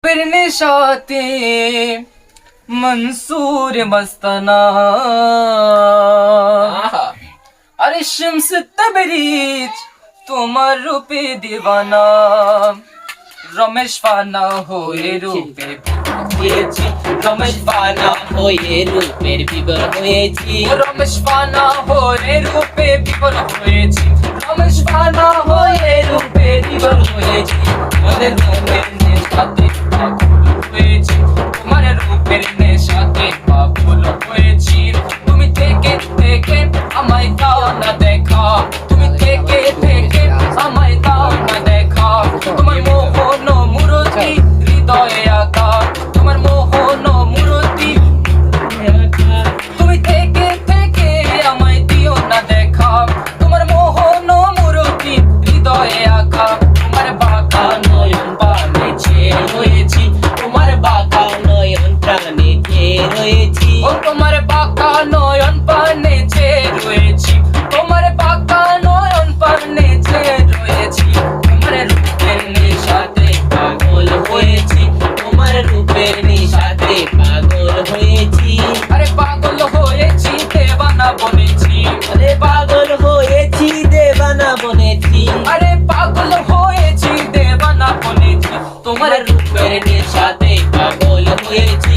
निशाते मंसूर मस्ताना अरे शम्स तबरीज তোমার রূপে দিওয়ানা রমেশ ফানা হয়ে রূপে হয়েছি রমেশ ফানা হয়ে রূপের বিবর হয়েছি রমেশ ফানা হয়ে রূপে বিবর হয়েছি রমেশ ফানা হয়ে রূপে বিবর হয়েছি তোমার রূপের নেশাতে পাগল হয়েছি তোমার রূপের নেশাতে পাগল হয়েছি তুমি থেকে থেকে আমায় দাও না দেখা তুমি থেকে থেকে আমায় দাও না দেখা তোমার মোহন মূরতি হৃদয়ে আঁকা তোমার মোহন মূরতি তুমি থেকে থেকে আমায় দিও না দেখা তোমার মোহন মূরতি হৃদয়ে আঁকা তোমার বাঁকা নয়ন পানে চেয়ে রয়েছি তোমার বাঁকা নয়ন প্রাণে চেয়ে রয়েছি ও তোমার বাঁকা নয়ন পানে চেয়ে রয়েছি তোমার বাঁকা নয়ন পানে চেয়ে রয়েছি তোমার রূপের নেশাতে পাগল হয়েছি তোমার রূপের নেশাতে পাগল হয়েছি আরে পাগল হয়েছি দেওয়ানা বনেছি আরে পাগল হয়েছি দেওয়ানা বনেছি আরে পাগল হয়েছি দেওয়ানা বনেছি তোমার রূপের নেশাতে পাগল হয়েছি